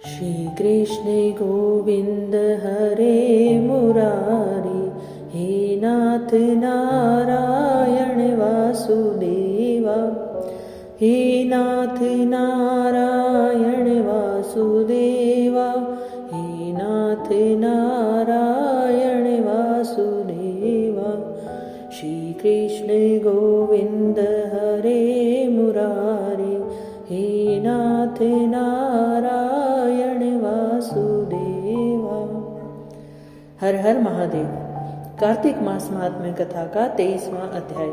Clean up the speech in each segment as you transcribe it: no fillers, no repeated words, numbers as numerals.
श्री कृष्ण गोविंद हरे मुरारी, हे नाथ नारायण वासुदेवा, हे नाथ नारायण वासुदेवा, हे नाथ नारायण वासुदेवा। श्री कृष्ण गोविंद हरे मुरारी, हे नाथ नारायण वासुदेवा। हर हर महादेव। कार्तिक मास महात्म्य कथा का 23वां अध्याय।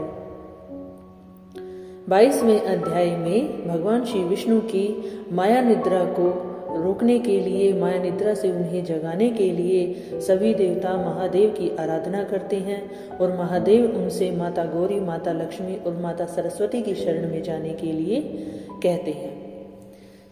22वें अध्याय में भगवान श्री विष्णु की माया निद्रा को रोकने के लिए, माया निद्रा से उन्हें जगाने के लिए सभी देवता महादेव की आराधना करते हैं और महादेव उनसे माता गौरी, माता लक्ष्मी और माता सरस्वती की शरण में जाने के लिए कहते हैं।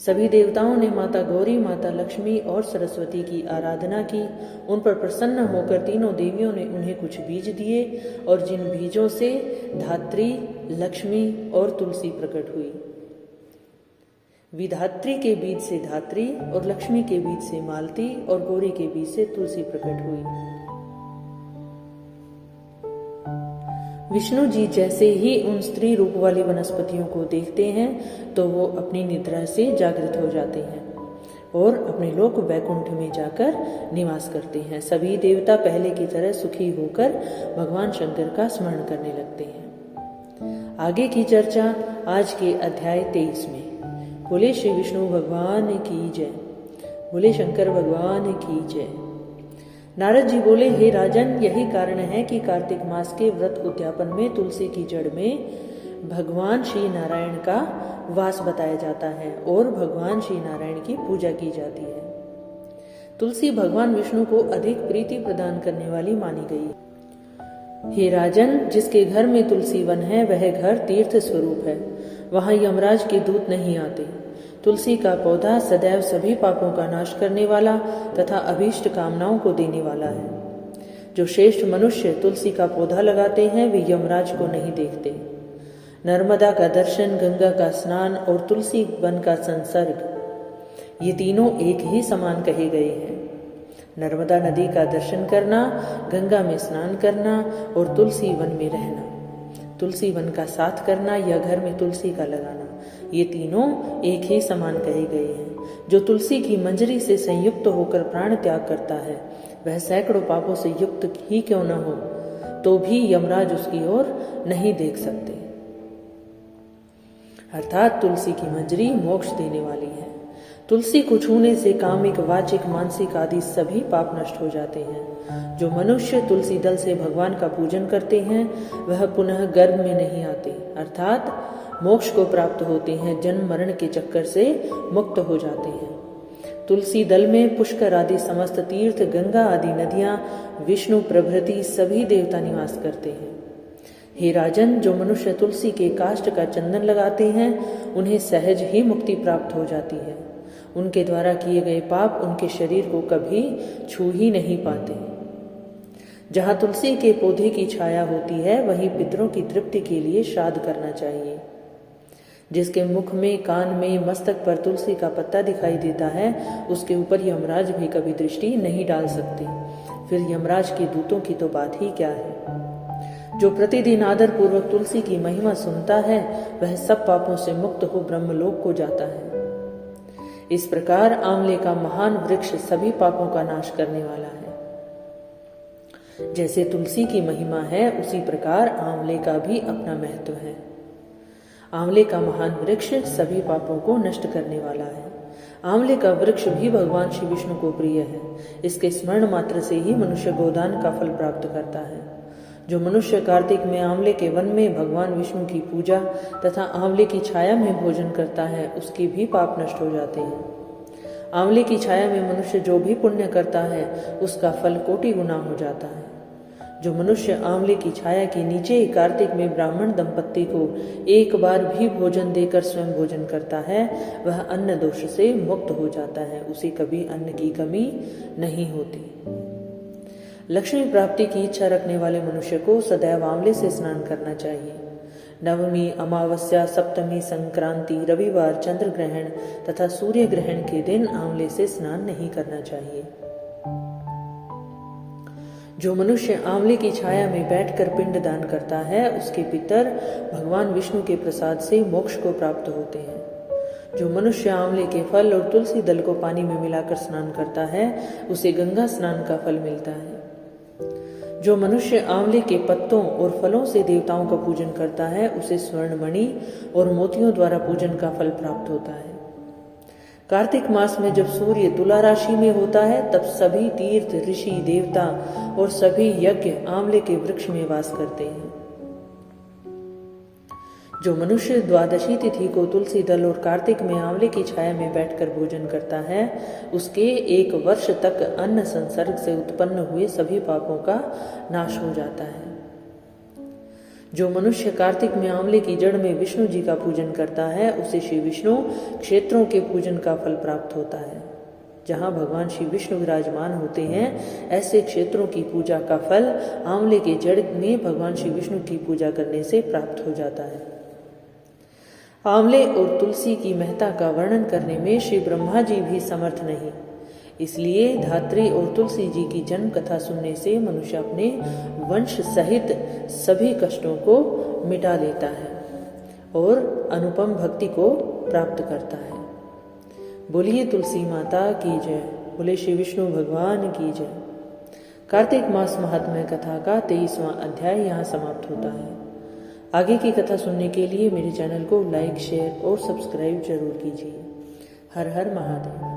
सभी देवताओं ने माता गौरी, माता लक्ष्मी और सरस्वती की आराधना की। उन पर प्रसन्न होकर तीनों देवियों ने उन्हें कुछ बीज दिए और जिन बीजों से धात्री, लक्ष्मी और तुलसी प्रकट हुई। विधात्री के बीज से धात्री और लक्ष्मी के बीज से मालती और गौरी के बीज से तुलसी प्रकट हुई। विष्णु जी जैसे ही उन स्त्री रूप वाली वनस्पतियों को देखते हैं तो वो अपनी निद्रा से जागृत हो जाते हैं और अपने लोक वैकुंठ में जाकर निवास करते हैं। सभी देवता पहले की तरह सुखी होकर भगवान शंकर का स्मरण करने लगते हैं। आगे की चर्चा आज के अध्याय 23 में। बोले श्री विष्णु भगवान की जय, बोले शंकर भगवान की जय। नारद जी बोले, हे राजन, यही कारण है कि कार्तिक मास के व्रत उद्यापन में तुलसी की जड़ में भगवान श्री नारायण का वास बताया जाता है और भगवान श्री नारायण की पूजा की जाती है। तुलसी भगवान विष्णु को अधिक प्रीति प्रदान करने वाली मानी गई। हे राजन, जिसके घर में तुलसी वन है वह घर तीर्थ स्वरूप है, वहां यमराज के दूत नहीं आते। तुलसी का पौधा सदैव सभी पापों का नाश करने वाला तथा अभीष्ट कामनाओं को देने वाला है। जो श्रेष्ठ मनुष्य तुलसी का पौधा लगाते हैं वे यमराज को नहीं देखते। नर्मदा का दर्शन, गंगा का स्नान और तुलसी वन का संसर्ग, ये तीनों एक ही समान कहे गए हैं। नर्मदा नदी का दर्शन करना, गंगा में स्नान करना और तुलसी वन में रहना, तुलसी वन का साथ करना या घर में तुलसी का लगाना, ये तीनों एक ही समान कहे गए हैं। जो तुलसी की मंजरी से संयुक्त होकर प्राण त्याग करता है वह सैकड़ों पापों से युक्त ही क्यों न हो तो भी यमराज उसकी ओर नहीं देख सकते। अर्थात तुलसी की मंजरी मोक्ष देने वाली है। तुलसी को छूने से कामिक, वाचिक, मानसिक आदि सभी पाप नष्ट हो जाते हैं। जो मनुष्य तुलसी दल से भगवान का पूजन करते हैं वह पुनः गर्भ में नहीं आते, अर्थात मोक्ष को प्राप्त होते हैं, जन्म मरण के चक्कर से मुक्त हो जाते हैं। तुलसी दल में पुष्कर आदि समस्त तीर्थ, गंगा आदि नदियां, विष्णु प्रभृति सभी देवता निवास करते हैं। हे राजन, जो मनुष्य तुलसी के काष्ठ का चंदन लगाते हैं उन्हें सहज ही मुक्ति प्राप्त हो जाती है। उनके द्वारा किए गए पाप उनके शरीर को कभी छू ही नहीं पाते। जहाँ तुलसी के पौधे की छाया होती है वहीं पितरों की तृप्ति के लिए श्राद्ध करना चाहिए। जिसके मुख में, कान में, मस्तक पर तुलसी का पत्ता दिखाई देता है उसके ऊपर यमराज भी कभी दृष्टि नहीं डाल सकते। फिर यमराज के दूतों की तो बात ही क्या है। जो प्रतिदिन आदर पूर्वक तुलसी की महिमा सुनता है वह सब पापों से मुक्त हो ब्रह्मलोक को जाता है। इस प्रकार आंवले का महान वृक्ष सभी पापों का नाश करने वाला है। जैसे तुलसी की महिमा है उसी प्रकार आंवले का भी अपना महत्व है। आंवले का महान वृक्ष सभी पापों को नष्ट करने वाला है। आंवले का वृक्ष भी भगवान श्री विष्णु को प्रिय है। इसके स्मरण मात्र से ही मनुष्य गोदान का फल प्राप्त करता है। जो मनुष्य कार्तिक में आंवले के वन में भगवान विष्णु की पूजा तथा आंवले की छाया में भोजन करता है उसके भी पाप नष्ट हो जाते हैं। आंवले की छाया में मनुष्य जो भी पुण्य करता है उसका फल कोटि गुना हो जाता है। जो मनुष्य आंवले की छाया के नीचे कार्तिक में ब्राह्मण दंपत्ति को एक बार भी भोजन देकर स्वयं भोजन करता है वह अन्न दोष से मुक्त हो जाता है, उसे कभी अन्न की कमी नहीं होती। लक्ष्मी प्राप्ति की इच्छा रखने वाले मनुष्य को सदैव आंवले से स्नान करना चाहिए। नवमी, अमावस्या, सप्तमी, संक्रांति, रविवार, चंद्र ग्रहण तथा सूर्य ग्रहण के दिन आंवले से स्नान नहीं करना चाहिए। जो मनुष्य आंवले की छाया में बैठकर पिंड दान करता है, उसके पितर भगवान विष्णु के प्रसाद से मोक्ष को प्राप्त होते हैं। जो मनुष्य आंवले के फल और तुलसी दल को पानी में मिलाकर स्नान करता है, उसे गंगा स्नान का फल मिलता है। जो मनुष्य आंवले के पत्तों और फलों से देवताओं का पूजन करता है, उसे स्वर्ण मणि और मोतियों द्वारा पूजन का फल प्राप्त होता है। कार्तिक मास में जब सूर्य तुला राशि में होता है, तब सभी तीर्थ, ऋषि, देवता और सभी यज्ञ आंवले के वृक्ष में वास करते हैं। जो मनुष्य द्वादशी तिथि को तुलसी दल और कार्तिक में आंवले की छाया में बैठकर भोजन करता है, उसके 1 वर्ष तक अन्न संसर्ग से उत्पन्न हुए सभी पापों का नाश हो जाता है। जो मनुष्य कार्तिक में आंवले की जड़ में विष्णु जी का पूजन करता है, उसे श्री विष्णु क्षेत्रों के पूजन का फल प्राप्त होता है। जहाँ भगवान श्री विष्णु विराजमान होते हैं, ऐसे क्षेत्रों की पूजा का फल आंवले के जड़ में भगवान श्री विष्णु की पूजा करने से प्राप्त हो जाता है। आंवले और तुलसी की महत्ता का वर्णन करने में श्री ब्रह्मा जी भी समर्थ नहीं, इसलिए धात्री और तुलसी जी की जन्म कथा सुनने से मनुष्य अपने वंश सहित सभी कष्टों को मिटा लेता है और अनुपम भक्ति को प्राप्त करता है। बोलिए तुलसी माता की जय, बोले श्री विष्णु भगवान की जय। कार्तिक मास महात्म्य कथा का 23वां अध्याय यहाँ समाप्त होता है। आगे की कथा सुनने के लिए मेरे चैनल को लाइक, शेयर और सब्सक्राइब जरूर कीजिए। हर हर महादेव।